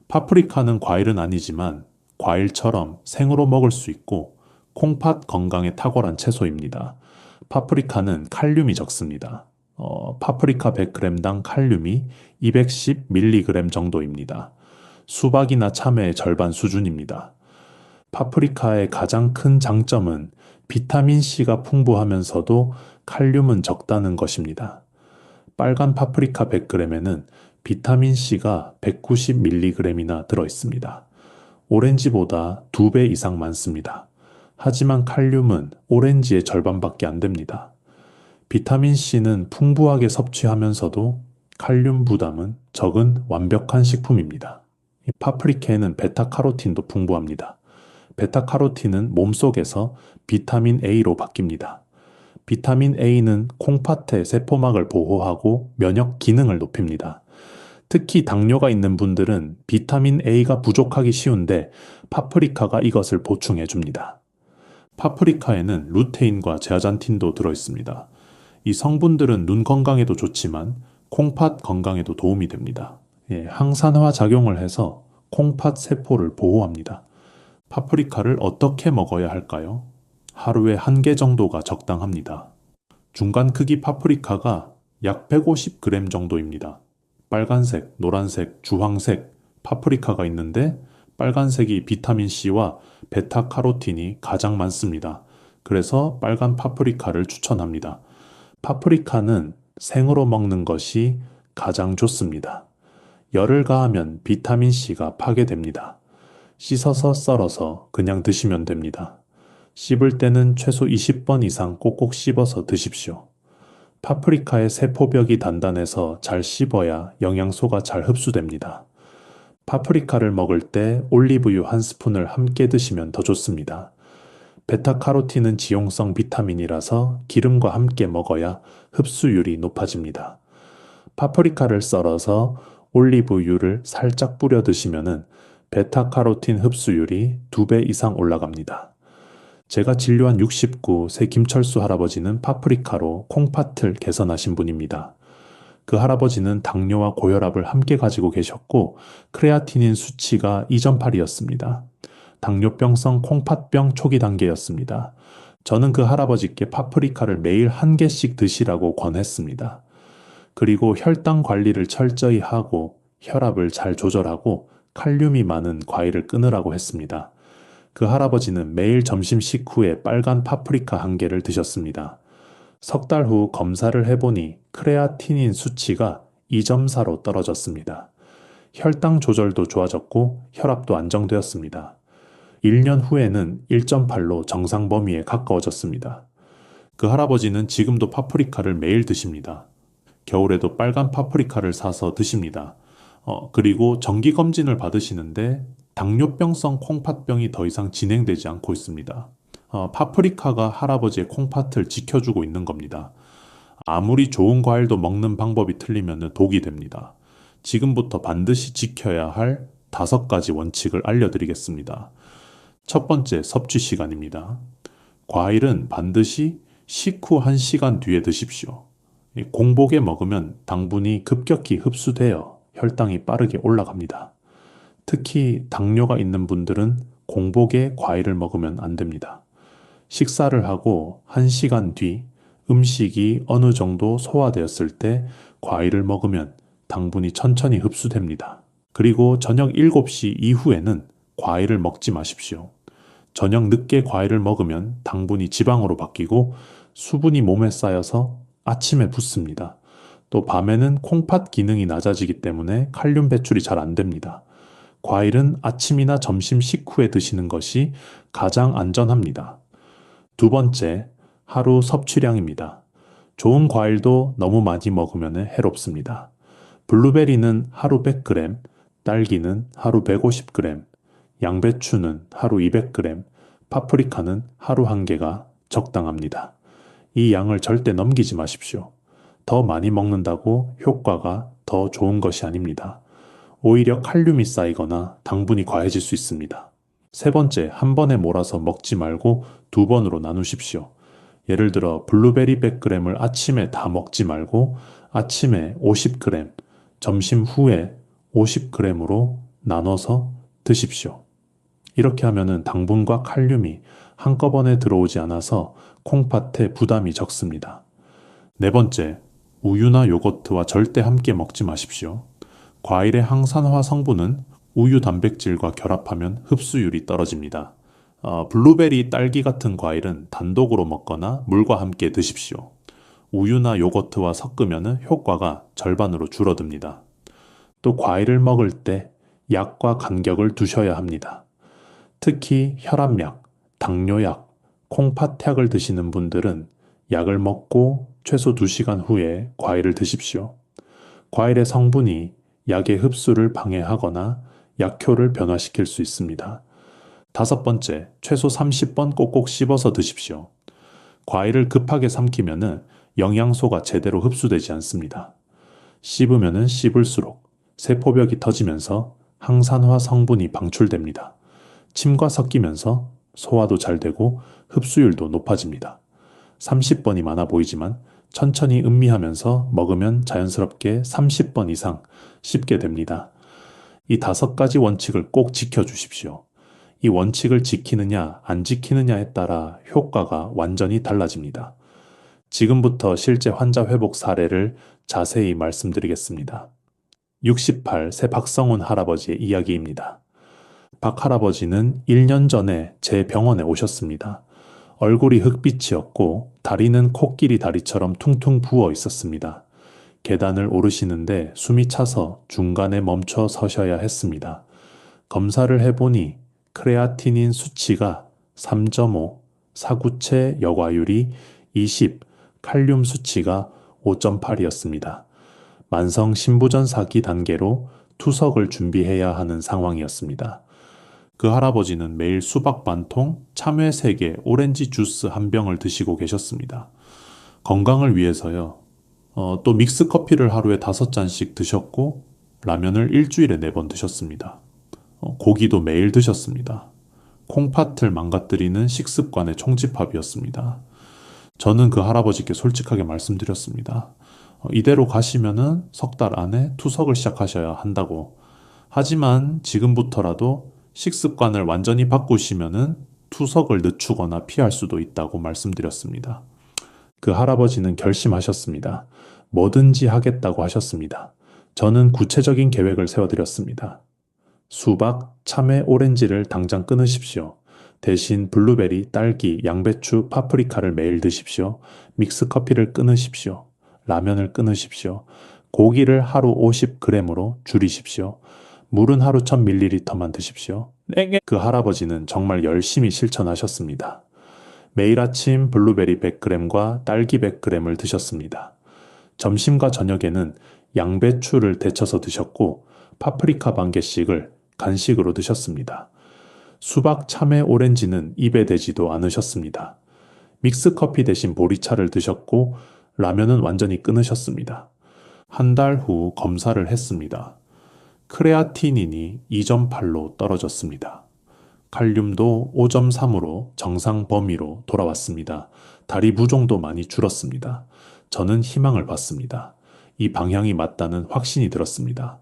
S1: 파프리카는 과일은 아니지만 과일처럼 생으로 먹을 수 있고 콩팥 건강에 탁월한 채소입니다. 파프리카는 칼륨이 적습니다. 파프리카 100g당 칼륨이 210mg 정도입니다. 수박이나 참외의 절반 수준입니다. 파프리카의 가장 큰 장점은 비타민C가 풍부하면서도 칼륨은 적다는 것입니다. 빨간 파프리카 100g에는 비타민C가 190mg이나 들어있습니다. 오렌지보다 2배 이상 많습니다. 하지만 칼륨은 오렌지의 절반밖에 안 됩니다. 비타민C는 풍부하게 섭취하면서도 칼륨 부담은 적은 완벽한 식품입니다. 파프리카에는 베타카로틴도 풍부합니다. 베타카로틴은 몸속에서 비타민 A로 바뀝니다. 비타민 A는 콩팥의 세포막을 보호하고 면역 기능을 높입니다. 특히 당뇨가 있는 분들은 비타민 A가 부족하기 쉬운데 파프리카가 이것을 보충해 줍니다. 파프리카에는 루테인과 제아잔틴도 들어있습니다. 이 성분들은 눈 건강에도 좋지만 콩팥 건강에도 도움이 됩니다. 항산화 작용을 해서 콩팥 세포를 보호합니다. 파프리카를 어떻게 먹어야 할까요? 하루에 1개 정도가 적당합니다. 중간 크기 파프리카가 약 150g 정도입니다. 빨간색, 노란색, 주황색 파프리카가 있는데 빨간색이 비타민C와 베타카로틴이 가장 많습니다. 그래서 빨간 파프리카를 추천합니다. 파프리카는 생으로 먹는 것이 가장 좋습니다. 열을 가하면 비타민C가 파괴됩니다. 씻어서 썰어서 그냥 드시면 됩니다. 씹을 때는 최소 20번 이상 꼭꼭 씹어서 드십시오. 파프리카의 세포벽이 단단해서 잘 씹어야 영양소가 잘 흡수됩니다. 파프리카를 먹을 때 올리브유 1스푼을 함께 드시면 더 좋습니다. 베타카로틴은 지용성 비타민이라서 기름과 함께 먹어야 흡수율이 높아집니다. 파프리카를 썰어서 올리브유를 살짝 뿌려 드시면 베타카로틴 흡수율이 2배 이상 올라갑니다. 제가 진료한 69 세 김철수 할아버지는 파프리카로 콩팥을 개선하신 분입니다. 그 할아버지는 당뇨와 고혈압을 함께 가지고 계셨고 크레아티닌 수치가 2.8이었습니다. 당뇨병성 콩팥병 초기 단계였습니다. 저는 그 할아버지께 파프리카를 매일 1개씩 드시라고 권했습니다. 그리고 혈당 관리를 철저히 하고 혈압을 잘 조절하고 칼륨이 많은 과일을 끊으라고 했습니다. 그 할아버지는 매일 점심 식후에 빨간 파프리카 1개를 드셨습니다. 석 달 후 검사를 해보니 크레아티닌 수치가 2.4로 떨어졌습니다. 혈당 조절도 좋아졌고 혈압도 안정되었습니다. 1년 후에는 1.8로 정상 범위에 가까워졌습니다. 그 할아버지는 지금도 파프리카를 매일 드십니다. 겨울에도 빨간 파프리카를 사서 드십니다. 그리고 정기검진을 받으시는데 당뇨병성 콩팥병이 더 이상 진행되지 않고 있습니다. 파프리카가 할아버지의 콩팥을 지켜주고 있는 겁니다. 아무리 좋은 과일도 먹는 방법이 틀리면 독이 됩니다. 지금부터 반드시 지켜야 할 5가지 원칙을 알려드리겠습니다. 첫 번째, 섭취 시간입니다. 과일은 반드시 식후 1시간 뒤에 드십시오. 공복에 먹으면 당분이 급격히 흡수되어 혈당이 빠르게 올라갑니다. 특히 당뇨가 있는 분들은 공복에 과일을 먹으면 안 됩니다. 식사를 하고 1시간 뒤 음식이 어느 정도 소화되었을 때 과일을 먹으면 당분이 천천히 흡수됩니다. 그리고 저녁 7시 이후에는 과일을 먹지 마십시오. 저녁 늦게 과일을 먹으면 당분이 지방으로 바뀌고 수분이 몸에 쌓여서 아침에 붓습니다. 또 밤에는 콩팥 기능이 낮아지기 때문에 칼륨 배출이 잘 안 됩니다. 과일은 아침이나 점심 식후에 드시는 것이 가장 안전합니다. 두 번째, 하루 섭취량입니다. 좋은 과일도 너무 많이 먹으면 해롭습니다. 블루베리는 하루 100g, 딸기는 하루 150g, 양배추는 하루 200g, 파프리카는 하루 1개가 적당합니다. 이 양을 절대 넘기지 마십시오. 더 많이 먹는다고 효과가 더 좋은 것이 아닙니다. 오히려 칼륨이 쌓이거나 당분이 과해질 수 있습니다. 세 번째, 한 번에 몰아서 먹지 말고 2번으로 나누십시오. 예를 들어 블루베리 100g을 아침에 다 먹지 말고 아침에 50g, 점심 후에 50g으로 나눠서 드십시오. 이렇게 하면 당분과 칼륨이 한꺼번에 들어오지 않아서 콩팥에 부담이 적습니다. 네 번째, 우유나 요거트와 절대 함께 먹지 마십시오. 과일의 항산화 성분은 우유 단백질과 결합하면 흡수율이 떨어집니다. 블루베리, 딸기 같은 과일은 단독으로 먹거나 물과 함께 드십시오. 우유나 요거트와 섞으면 효과가 절반으로 줄어듭니다. 또 과일을 먹을 때 약과 간격을 두셔야 합니다. 특히 혈압약, 당뇨약, 콩팥약을 드시는 분들은 약을 먹고 최소 2시간 후에 과일을 드십시오. 과일의 성분이 약의 흡수를 방해하거나 약효를 변화시킬 수 있습니다. 5번째, 최소 30번 꼭꼭 씹어서 드십시오. 과일을 급하게 삼키면 영양소가 제대로 흡수되지 않습니다. 씹으면 씹을수록 세포벽이 터지면서 항산화 성분이 방출됩니다. 침과 섞이면서 소화도 잘 되고 흡수율도 높아집니다. 30번이 많아 보이지만 천천히 음미하면서 먹으면 자연스럽게 30번 이상 씹게 됩니다. 이 5가지 원칙을 꼭 지켜주십시오. 이 원칙을 지키느냐 안 지키느냐에 따라 효과가 완전히 달라집니다. 지금부터 실제 환자 회복 사례를 자세히 말씀드리겠습니다. 68 세 박성훈 할아버지의 이야기입니다. 박 할아버지는 1년 전에 제 병원에 오셨습니다. 얼굴이 흑빛이었고 다리는 코끼리 다리처럼 퉁퉁 부어 있었습니다. 계단을 오르시는데 숨이 차서 중간에 멈춰 서셔야 했습니다. 검사를 해보니 크레아티닌 수치가 3.5, 사구체 여과율이 20, 칼륨 수치가 5.8이었습니다. 만성 신부전사기 단계로 투석을 준비해야 하는 상황이었습니다. 그 할아버지는 매일 수박 반 통, 참외 3개, 오렌지 주스 한 병을 드시고 계셨습니다. 건강을 위해서요. 또 믹스 커피를 하루에 5잔씩 드셨고 라면을 일주일에 4번 드셨습니다. 고기도 매일 드셨습니다. 콩팥을 망가뜨리는 식습관의 총집합이었습니다. 저는 그 할아버지께 솔직하게 말씀드렸습니다. 이대로 가시면은 3달 안에 투석을 시작하셔야 한다고. 하지만 지금부터라도 식습관을 완전히 바꾸시면은 투석을 늦추거나 피할 수도 있다고 말씀드렸습니다. 그 할아버지는 결심하셨습니다. 뭐든지 하겠다고 하셨습니다. 저는 구체적인 계획을 세워드렸습니다. 수박, 참외, 오렌지를 당장 끊으십시오. 대신 블루베리, 딸기, 양배추, 파프리카를 매일 드십시오. 믹스커피를 끊으십시오. 라면을 끊으십시오. 고기를 하루 50g으로 줄이십시오. 물은 하루 1000ml만 드십시오. 그 할아버지는 정말 열심히 실천하셨습니다. 매일 아침 블루베리 100g과 딸기 100g을 드셨습니다. 점심과 저녁에는 양배추를 데쳐서 드셨고 파프리카 반 개씩을 간식으로 드셨습니다. 수박, 참외, 오렌지는 입에 대지도 않으셨습니다. 믹스커피 대신 보리차를 드셨고 라면은 완전히 끊으셨습니다. 한 달 후 검사를 했습니다. 크레아티닌이 2.8로 떨어졌습니다. 칼륨도 5.3으로 정상 범위로 돌아왔습니다. 다리 부종도 많이 줄었습니다. 저는 희망을 봤습니다. 이 방향이 맞다는 확신이 들었습니다.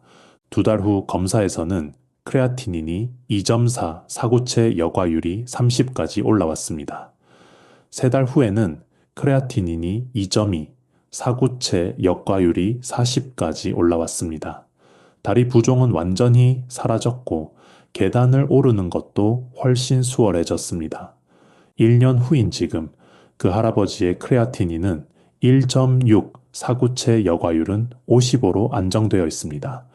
S1: 2달 후 검사에서는 크레아티닌이 2.4, 사구체 여과율이 30까지 올라왔습니다. 3달 후에는 크레아티닌이 2.2, 사구체 역과율이 40까지 올라왔습니다. 다리 부종은 완전히 사라졌고 계단을 오르는 것도 훨씬 수월해졌습니다. 1년 후인 지금 그 할아버지의 크레아티닌은 1.6, 사구체 여과율은 55로 안정되어 있습니다.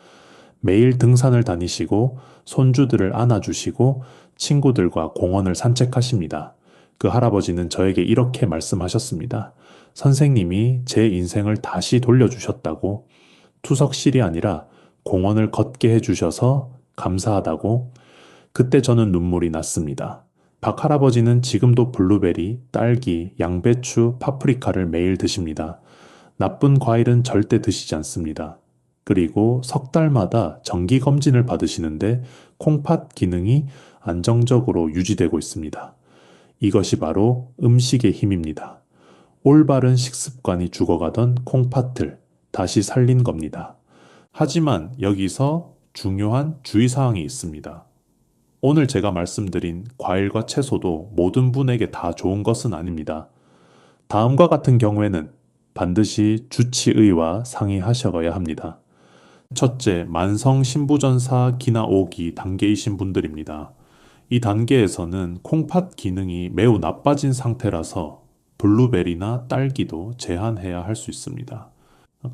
S1: 매일 등산을 다니시고 손주들을 안아주시고 친구들과 공원을 산책하십니다. 그 할아버지는 저에게 이렇게 말씀하셨습니다. 선생님이 제 인생을 다시 돌려주셨다고, 투석실이 아니라 공원을 걷게 해주셔서 감사하다고. 그때 저는 눈물이 났습니다. 박 할아버지는 지금도 블루베리, 딸기, 양배추, 파프리카를 매일 드십니다. 나쁜 과일은 절대 드시지 않습니다. 그리고 3달마다 정기검진을 받으시는데 콩팥 기능이 안정적으로 유지되고 있습니다. 이것이 바로 음식의 힘입니다. 올바른 식습관이 죽어가던 콩팥을 다시 살린 겁니다. 하지만 여기서 중요한 주의사항이 있습니다. 오늘 제가 말씀드린 과일과 채소도 모든 분에게 다 좋은 것은 아닙니다. 다음과 같은 경우에는 반드시 주치의와 상의하셔야 합니다. 첫째, 만성 신부전사 기나 5기 단계이신 분들입니다. 이 단계에서는 콩팥 기능이 매우 나빠진 상태라서 블루베리나 딸기도 제한해야 할 수 있습니다.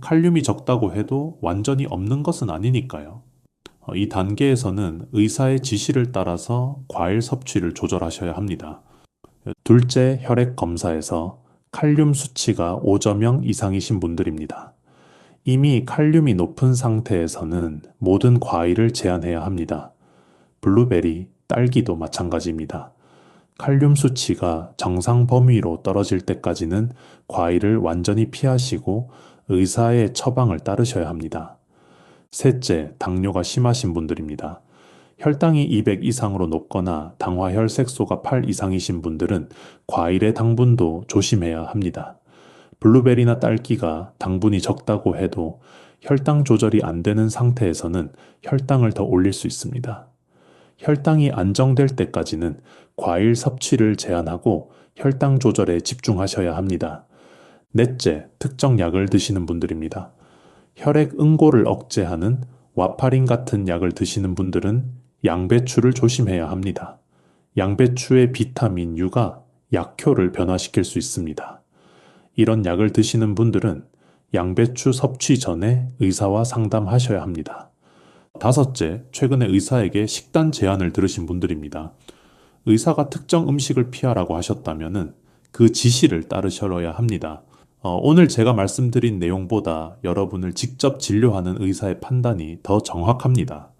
S1: 칼륨이 적다고 해도 완전히 없는 것은 아니니까요. 이 단계에서는 의사의 지시를 따라서 과일 섭취를 조절하셔야 합니다. 둘째, 혈액 검사에서 칼륨 수치가 5.0 이상이신 분들입니다. 이미 칼륨이 높은 상태에서는 모든 과일을 제한해야 합니다. 블루베리, 딸기도 마찬가지입니다. 칼륨 수치가 정상 범위로 떨어질 때까지는 과일을 완전히 피하시고 의사의 처방을 따르셔야 합니다. 셋째, 당뇨가 심하신 분들입니다. 혈당이 200 이상으로 높거나 당화혈색소가 8 이상이신 분들은 과일의 당분도 조심해야 합니다. 블루베리나 딸기가 당분이 적다고 해도 혈당 조절이 안 되는 상태에서는 혈당을 더 올릴 수 있습니다. 혈당이 안정될 때까지는 과일 섭취를 제한하고 혈당 조절에 집중하셔야 합니다. 넷째, 특정 약을 드시는 분들입니다. 혈액 응고를 억제하는 와파린 같은 약을 드시는 분들은 양배추를 조심해야 합니다. 양배추의 비타민 U가 약효를 변화시킬 수 있습니다. 이런 약을 드시는 분들은 양배추 섭취 전에 의사와 상담하셔야 합니다. 다섯째, 최근에 의사에게 식단 제한을 들으신 분들입니다. 의사가 특정 음식을 피하라고 하셨다면 그 지시를 따르셔야 합니다. 오늘 제가 말씀드린 내용보다 여러분을 직접 진료하는 의사의 판단이 더 정확합니다.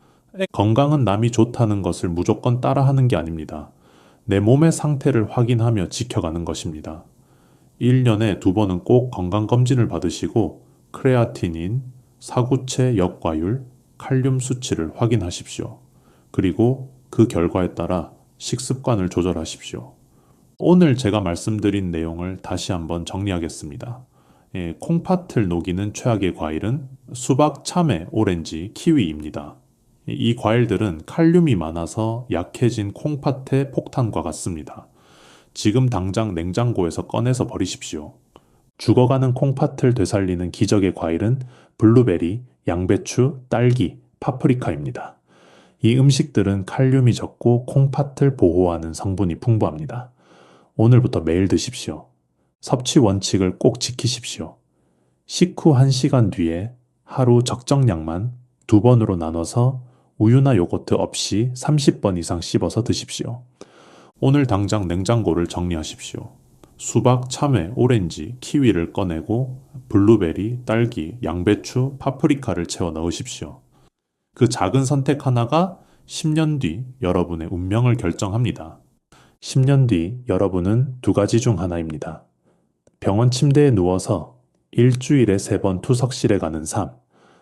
S1: 건강은 남이 좋다는 것을 무조건 따라하는 게 아닙니다. 내 몸의 상태를 확인하며 지켜가는 것입니다. 1년에 2번은 꼭 건강검진을 받으시고 크레아티닌, 사구체 역과율, 칼륨 수치를 확인하십시오. 그리고 그 결과에 따라 식습관을 조절하십시오. 오늘 제가 말씀드린 내용을 다시 한번 정리하겠습니다. 콩팥을 녹이는 최악의 과일은 수박, 참외, 오렌지, 키위입니다. 이 과일들은 칼륨이 많아서 약해진 콩팥의 폭탄과 같습니다. 지금 당장 냉장고에서 꺼내서 버리십시오. 죽어가는 콩팥을 되살리는 기적의 과일은 블루베리, 양배추, 딸기, 파프리카입니다. 이 음식들은 칼륨이 적고 콩팥을 보호하는 성분이 풍부합니다. 오늘부터 매일 드십시오. 섭취 원칙을 꼭 지키십시오. 식후 1시간 뒤에 하루 적정량만 2번으로 나눠서 우유나 요거트 없이 30번 이상 씹어서 드십시오. 오늘 당장 냉장고를 정리하십시오. 수박, 참외, 오렌지, 키위를 꺼내고 블루베리, 딸기, 양배추, 파프리카를 채워 넣으십시오. 그 작은 선택 하나가 10년 뒤 여러분의 운명을 결정합니다. 10년 뒤 여러분은 2가지 중 하나입니다. 병원 침대에 누워서 일주일에 3번 투석실에 가는 삶,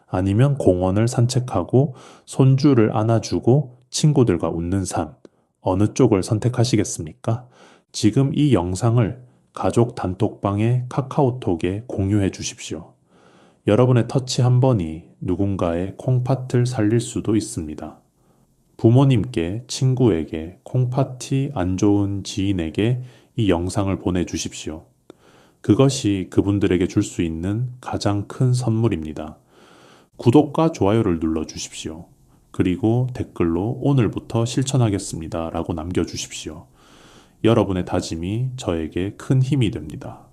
S1: 아니면 공원을 산책하고 손주를 안아주고 친구들과 웃는 삶, 어느 쪽을 선택하시겠습니까? 지금 이 영상을 가족 단톡방에 카카오톡에 공유해 주십시오. 여러분의 터치 한 번이 누군가의 콩팥을 살릴 수도 있습니다. 부모님께, 친구에게, 콩팥이 안 좋은 지인에게 이 영상을 보내주십시오. 그것이 그분들에게 줄 수 있는 가장 큰 선물입니다. 구독과 좋아요를 눌러주십시오. 그리고 댓글로 오늘부터 실천하겠습니다 라고 남겨주십시오. 여러분의 다짐이 저에게 큰 힘이 됩니다.